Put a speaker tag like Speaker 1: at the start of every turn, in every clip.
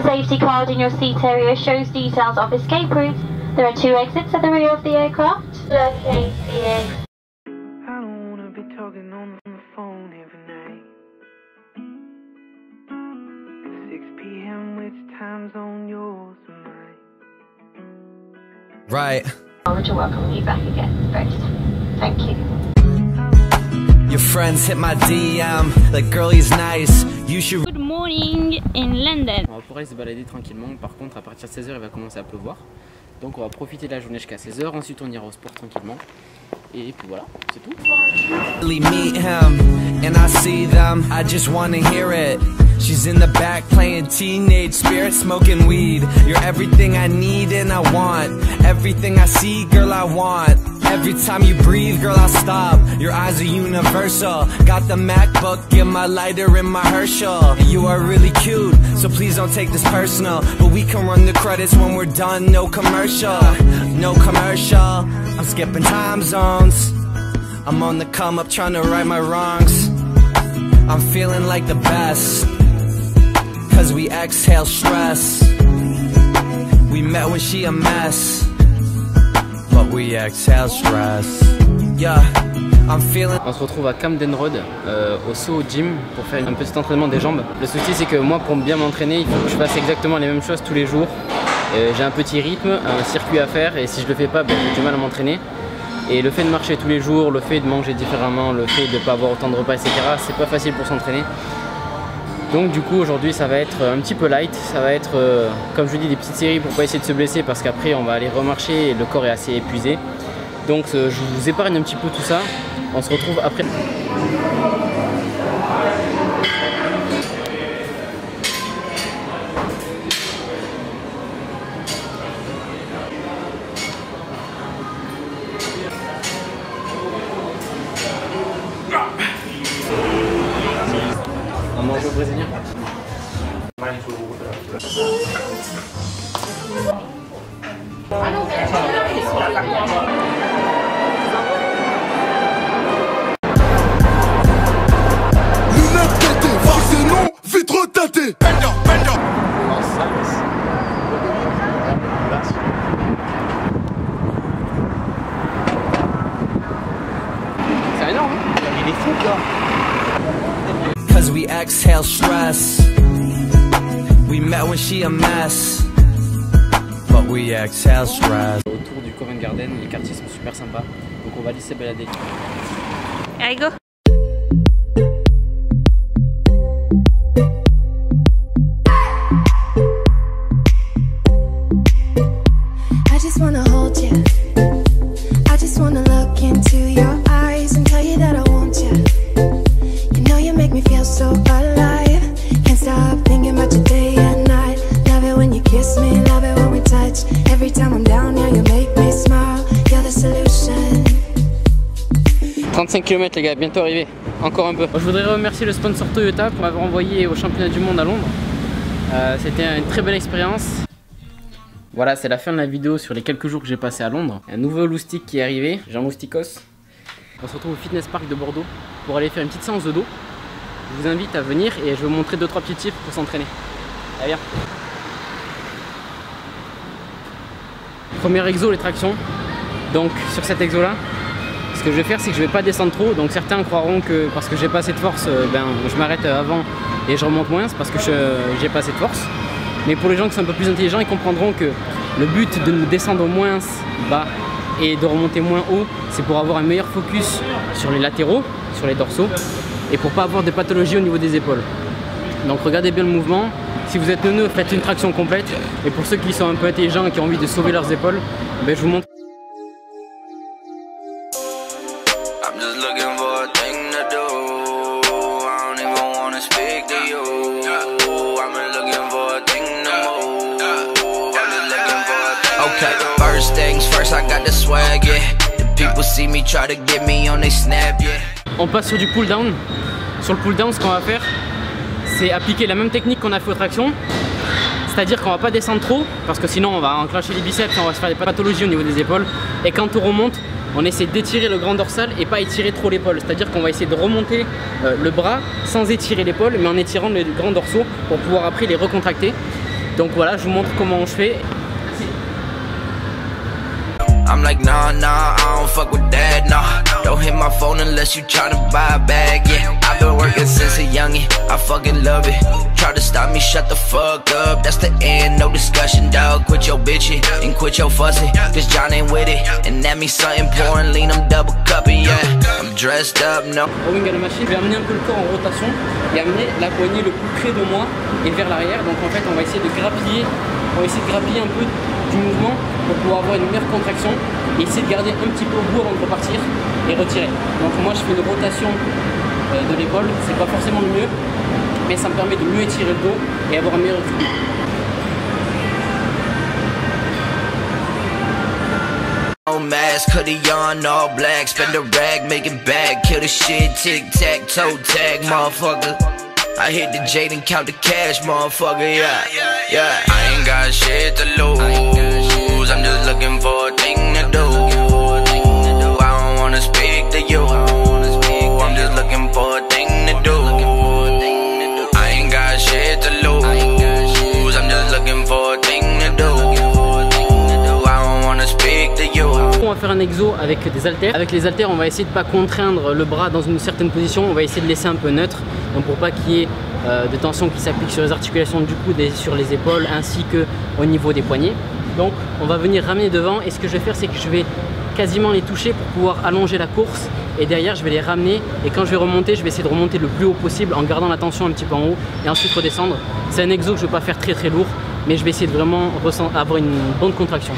Speaker 1: safety card in your seat area shows details of escape routes. There are 2 exits at the rear of the aircraft. Locating CX.
Speaker 2: I don't wanna be talking on the phone every night. 6 p.m. which time zone yours or mine?
Speaker 3: Right.
Speaker 1: I want to welcome you back again. Thank you.
Speaker 3: Your friends hit my DM, like girl he's nice. You should.
Speaker 4: Good morning in London.
Speaker 5: On va pouvoir aller se balader tranquillement. Par contre, à partir de 16h, il va commencer à pleuvoir. Donc on va profiter de la journée jusqu'à 16h. Ensuite, on ira au sport tranquillement. Et puis voilà, c'est tout.
Speaker 3: Meet him and I see them. I just wanna hear it. She's in the back playing Teenage Spirit, smoking weed. You're everything I need and I want. Everything I see, girl, I want. Every time you breathe, girl, I stop. Your eyes are universal. Got the MacBook and my lighter in my Herschel. You are really cute, so please don't take this personal. But we can run the credits when we're done. No commercial, no commercial. I'm skipping time zones. I'm on the come up trying to right my wrongs. I'm feeling like the best, cause we exhale stress. We met when she a mess, but we exhale stress. Yeah, I'm feeling.
Speaker 5: On se retrouve à Camden Road, au Soho Gym, pour faire un petit entraînement des jambes. Le souci c'est que moi, pour bien m'entraîner, il faut que je fasse exactement les mêmes choses tous les jours. J'ai un petit rythme, un circuit à faire, et si je le fais pas, j'ai du mal à m'entraîner. Et le fait de marcher tous les jours, le fait de manger différemment, le fait de ne pas avoir autant de repas, etc., c'est pas facile pour s'entraîner. Donc du coup aujourd'hui ça va être un petit peu light, ça va être comme je vous dis des petites séries pour pas essayer de se blesser parce qu'après on va aller remarcher et le corps est assez épuisé. Donc je vous épargne un petit peu tout ça, on se retrouve après. On mange au brésilien.
Speaker 6: Lunettes teintées, vaccin non, vitre teintée.
Speaker 5: C'est énorme, hein? Il est fou quoi.
Speaker 3: Cause we exhale stress. We met when she a mess, but we exhale stress.
Speaker 5: Autour du Covent Garden, les quartiers sont super sympas, donc on va aller se balader.
Speaker 4: Allez, go.
Speaker 7: I just wanna hold you. I just wanna look into your eyes and tell you that I want you. You know you make me feel so alive. Can't stop thinking about you day and night. Love it when you kiss me, love it when we touch. Every time I'm down here you make me smile. You're the solution.
Speaker 5: 35 km les gars, bientôt arrivé, encore un peu. Je voudrais remercier le sponsor Toyota pour m'avoir envoyé au championnat du monde à Londres. C'était une très belle expérience. Voilà, c'est la fin de la vidéo sur les quelques jours que j'ai passé à Londres. Un nouveau loustic qui est arrivé, Jean Lousticos. On se retrouve au Fitness Park de Bordeaux pour aller faire une petite séance de dos. Je vous invite à venir et je vais vous montrer 2-3 petits tips pour s'entraîner. Allez, viens. Premier exo, les tractions. Donc sur cet exo là, ce que je vais faire c'est que je vais pas descendre trop. Donc certains croiront que parce que j'ai pas assez de force, je m'arrête avant et je remonte moins, c'est parce que j'ai pas assez de force. Mais pour les gens qui sont un peu plus intelligents, ils comprendront que le but de nous descendre au moins bas et de remonter moins haut, c'est pour avoir un meilleur focus sur les latéraux, sur les dorsaux, et pour pas avoir de pathologie au niveau des épaules. Donc regardez bien le mouvement. Si vous êtes neuneux, faites une traction complète. Et pour ceux qui sont un peu intelligents et qui ont envie de sauver leurs épaules, je vous montre.
Speaker 3: Okay, first things first, I got the swag, yeah. The people see me try to get me on they snap, yeah.
Speaker 5: On passe sur du pull down. Sur le pull down, ce qu'on va faire, c'est appliquer la même technique qu'on a fait aux tractions. C'est-à-dire qu'on va pas descendre trop, parce que sinon on va enclencher les biceps et on va se faire des pathologies au niveau des épaules. Et quand on remonte, on essaie d'étirer le grand dorsal et pas étirer trop l'épaule. C'est-à-dire qu'on va essayer de remonter le bras sans étirer l'épaule, mais en étirant les grands dorsaux pour pouvoir après les recontracter. Donc voilà, je vous montre comment je fais.
Speaker 3: I'm like, nah, I don't fuck with that, nah. Don't hit my phone unless you tryna buy a bag, yeah. I've been working since a youngin', I fucking love it. Try to stop me, shut the fuck up, that's the end, no discussion, dog. Quit your bitchin' and quit your fussin', cause John ain't with it. And that means something pouring lean, I'm double cupping, yeah. I'm dressed up, no.
Speaker 5: Au wing à la machine, je vais amener un peu le corps en rotation et amener la poignée le plus près de moi et vers l'arrière. Donc en fait, on va essayer de grappiller, un peu du mouvement pour pouvoir avoir une meilleure contraction et essayer de garder un petit peu au bout avant de repartir et retirer. Donc moi je fais une rotation de l'épaule, c'est pas forcément le mieux, mais ça me permet de mieux étirer le dos et avoir un meilleur équilibre.
Speaker 3: Mask, hoodie on, all black, spend a rag, make it back, kill the shit, tic-tac-toe tag, motherfucker. I hit the Jade and count the cash, motherfucker, yeah. I ain't got shit to lose, I'm just looking for a thing to do. I don't wanna speak to you, I'm just looking for a thing to do. I ain't got shit to lose, I'm just looking for a thing to do. I don't wanna speak to you.
Speaker 5: On va faire un exo avec des haltères. Avec les haltères, on va essayer de ne pas contraindre le bras dans une certaine position. On va essayer de laisser un peu neutre, donc pour pas qu'il y ait de tension qui s'applique sur les articulations du coude et sur les épaules, ainsi que au niveau des poignets. Donc on va venir ramener devant et ce que je vais faire, c'est que je vais quasiment les toucher pour pouvoir allonger la course et derrière je vais les ramener et quand je vais remonter, je vais essayer de remonter le plus haut possible en gardant la tension un petit peu en haut et ensuite redescendre. C'est un exo que je ne vais pas faire très lourd, mais je vais essayer de vraiment avoir une bonne contraction.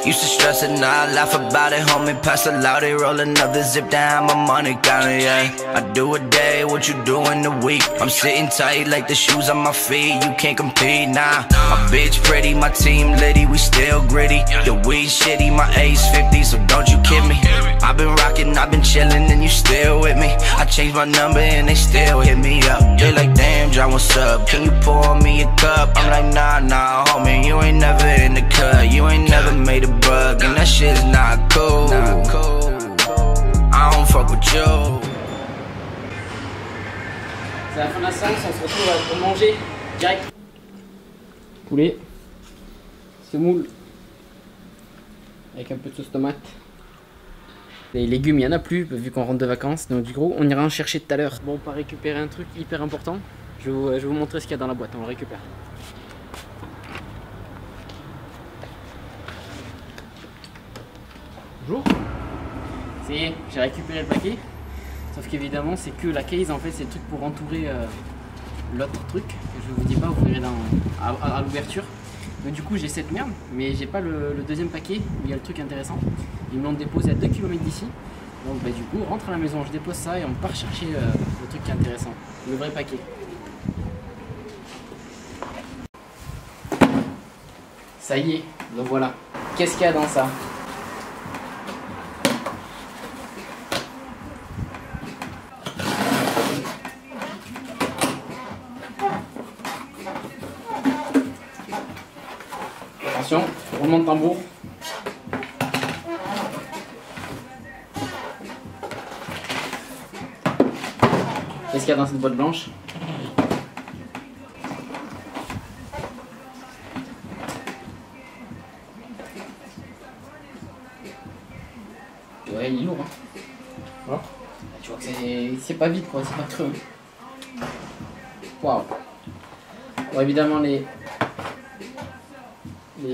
Speaker 3: Used to stress it, now I laugh about it, homie. Pass a loud, they roll another zip down my money counter, yeah. I do a day, what you do in a week. I'm sitting tight like the shoes on my feet. You can't compete, nah. My bitch pretty, my team litty, we still gritty. The weed shitty, my ace 50, so don't you kid me. I've been rocking, I've been chilling, and you still with me. I changed my number and they still hit me up. They like, damn, John, what's up? Can you pour me a cup? I'm like, nah, homie, you ain't never in the cut. You ain't never made a bug, and that shit's not cool. I don't fuck with you.
Speaker 5: C'est la fin de la séance, on se retrouve pour manger direct. Poulet, semoule, avec un peu de sauce tomate. Les légumes, il n'y en a plus vu qu'on rentre de vacances, donc du coup on ira en chercher tout à l'heure. Bon, on va récupérer un truc hyper important. Je vais vous montrer ce qu'il y a dans la boîte, on le récupère. Bonjour. Ça y est, j'ai récupéré le paquet. Sauf qu'évidemment c'est que la case, en fait c'est le truc pour entourer l'autre truc que je vous dis pas, vous verrez à l'ouverture. Donc du coup j'ai cette merde, mais j'ai pas le deuxième paquet où il y a le truc intéressant. Ils me l'ont déposé à 2 km d'ici. Donc bah, du coup on rentre à la maison, je dépose ça et on part chercher le truc qui est intéressant, le vrai paquet. Ça y est, donc voilà. Qu'est-ce qu'il y a dans ça? Attention, roulement de tambour. Qu'est-ce qu'il y a dans cette boîte blanche? Ouais, il est lourd, hein. Voilà. Tu vois que c'est pas vide, quoi, c'est pas creux. Waouh. Bon, évidemment les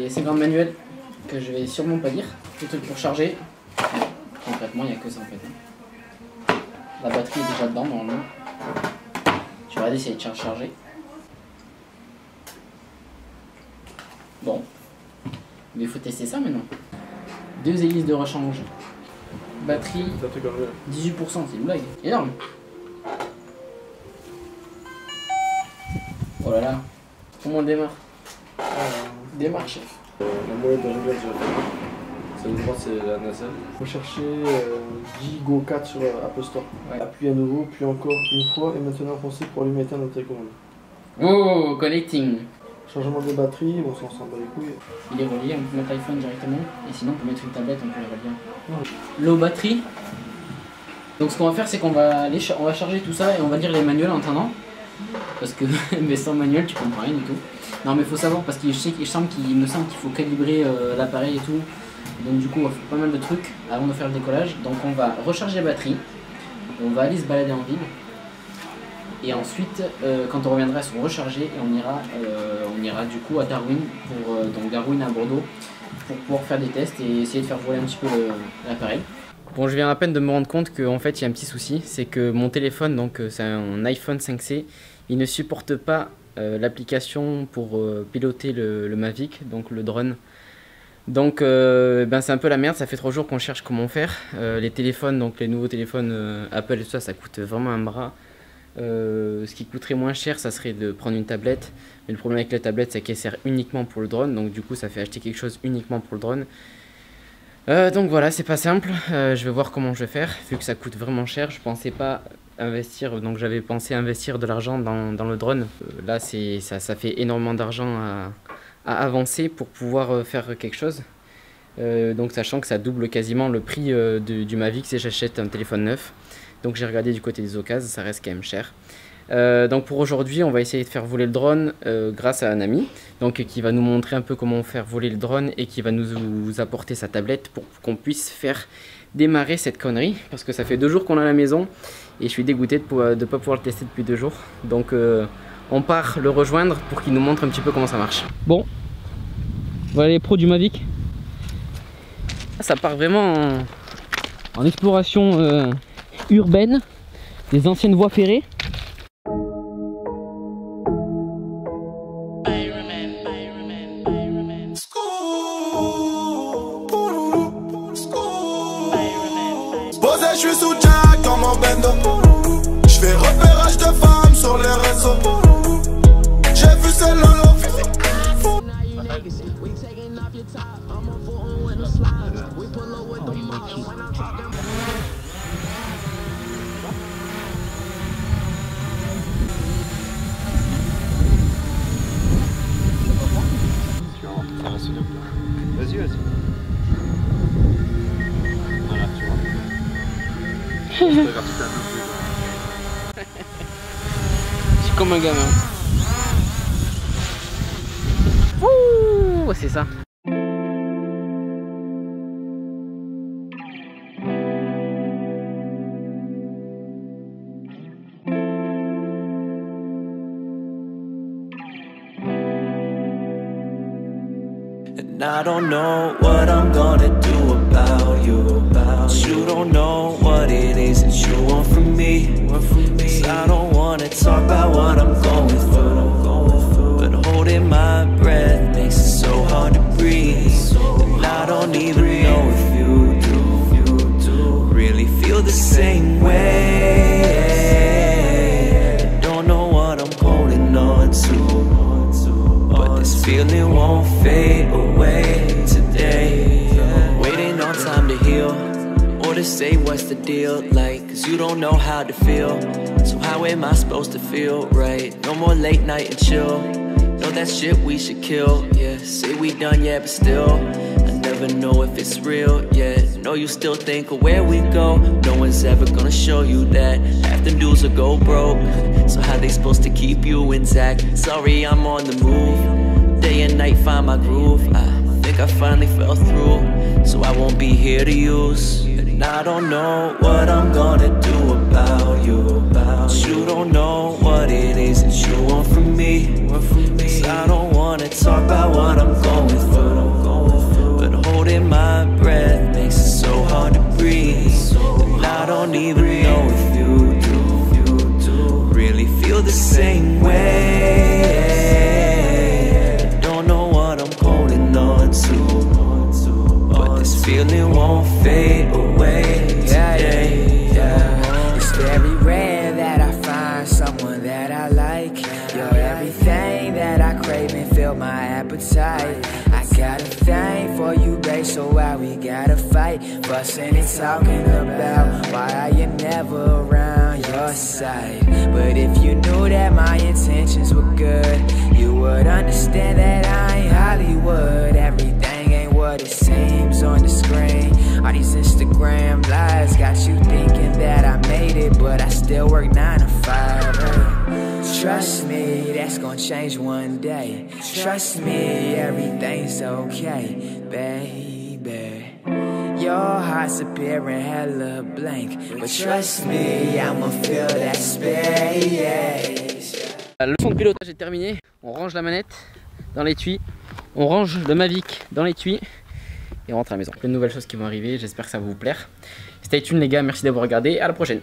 Speaker 5: 50 manuels que je vais sûrement pas lire. Le truc pour charger. Concrètement, il n'y a que ça en fait. La batterie est déjà dedans normalement. Je vais essayer de charger. Bon. Mais il faut tester ça maintenant. 2 hélices de rechange. Batterie 18%, c'est une blague. Énorme. Oh là là. Comment on démarre? Démarre, chef.
Speaker 8: La moyenne de réglages, celle droite c'est la nacelle. Il faut chercher Go 4 sur Apple Store. Ouais. Appuyez à nouveau, puis encore une fois, et maintenant foncez pour allumer et éteindre la télécommande.
Speaker 5: Oh, connecting.
Speaker 8: Changement des batteries, bon ça on s'en bat les couilles.
Speaker 5: Il est relié, on peut mettre l'iPhone directement, et sinon on peut mettre une tablette, on peut le relier. Ouais. Low batterie, Donc ce qu'on va faire, c'est qu'on va on va charger tout ça et on va lire les manuels en attendant. Parce que mais sans manuel tu comprends rien du tout. Non mais il faut savoir parce qu'il me semble qu'il faut calibrer l'appareil et tout. Donc du coup on va faire pas mal de trucs avant de faire le décollage. Donc on va recharger la batterie, on va aller se balader en ville. Et ensuite quand on reviendra elles seront rechargées et on ira du coup à Darwin, donc Darwin à Bordeaux, pour pouvoir faire des tests et essayer de faire voler un petit peu l'appareil. Bon, je viens à peine de me rendre compte qu'en fait il y a un petit souci, c'est que mon téléphone, donc c'est un iPhone 5C, il ne supporte pas l'application pour piloter le Mavic, donc le drone. Donc c'est un peu la merde, ça fait 3 jours qu'on cherche comment faire. Les téléphones, donc les nouveaux téléphones Apple et tout ça, ça coûte vraiment un bras. Ce qui coûterait moins cher, ça serait de prendre une tablette. Mais le problème avec la tablette, c'est qu'elle sert uniquement pour le drone, donc du coup ça fait acheter quelque chose uniquement pour le drone. Donc voilà, c'est pas simple, je vais voir comment je vais faire, vu que ça coûte vraiment cher. Je pensais pas investir, donc j'avais pensé investir de l'argent dans le drone. Là ça fait énormément d'argent à avancer pour pouvoir faire quelque chose. Donc sachant que ça double quasiment le prix du Mavic si j'achète un téléphone neuf. Donc j'ai regardé du côté des occasions, ça reste quand même cher. Donc pour aujourd'hui, on va essayer de faire voler le drone grâce à un ami donc, qui va nous montrer un peu comment faire voler le drone et qui va nous apporter sa tablette pour qu'on puisse faire démarrer cette connerie. Parce que ça fait 2 jours qu'on est à la maison et je suis dégoûté de ne pas pouvoir le tester depuis 2 jours. Donc on part le rejoindre pour qu'il nous montre un petit peu comment ça marche. Bon, voilà les pros du Mavic. Ça part vraiment en exploration urbaine des anciennes voies ferrées.
Speaker 6: Je suis sous Jack dans mon bendo. Je fais repérage de femmes sur les réseaux. J'ai vu ces lolos.
Speaker 9: Vas-y, vas-y. Voilà, tu vois.
Speaker 5: Je suis comme un gamin. Ouh, c'est ça.
Speaker 3: And I don't know what I'm gonna do about you. You don't know what it is that you want from me. 'Cause I don't wanna talk about what I'm going through, but holding my breath makes it so hard to breathe. And I don't even know if you do really feel the same way. Don't know what I'm holding on to, but this feeling won't fade away today. Waiting on time to heal, or to say what's the deal, like, 'cause you don't know how to feel. So how am I supposed to feel, right? No more late night and chill. Know that shit we should kill, yeah. Say we done, yeah, but still I never know if it's real, yeah. Know you still think of where we go. No one's ever gonna show you that. Half the dudes will go broke. So how they supposed to keep you intact? Sorry, I'm on the move. Day and night find my groove. I think I finally fell through, so I won't be here to use. And I don't know what I'm gonna do about you. You don't know what it is that you want from me. 'Cause I don't wanna talk about what I'm going through, but holding my breath makes it so hard to breathe. And I don't even know if you do really feel the same way. Don't know what I'm holding on to, but this feeling won't fade away today.
Speaker 10: Yeah. It's very rare that I find someone that I like. You're everything that I crave and fill my appetite. I got a thing for you, babe, so why we gotta fight? Fussing and talking about why are you never around your side? But if you knew that my intentions were good, you would understand that I ain't Hollywood. Everything ain't what what it seems on the screen. All these Instagram lives got you thinking that I made it, but I still work 9 to 5. Trust me, that's gonna change one day. Trust me, everything's okay, baby. Your heart's appearing hella blank, but trust me, I'ma feel that space.
Speaker 5: La leçon de pilotage est terminée. On range la manette dans l'étui, on range le Mavic dans l'étui et on rentre à la maison. Plein de nouvelles choses qui vont arriver, j'espère que ça va vous plaire. Stay tuned les gars, merci d'avoir regardé, à la prochaine.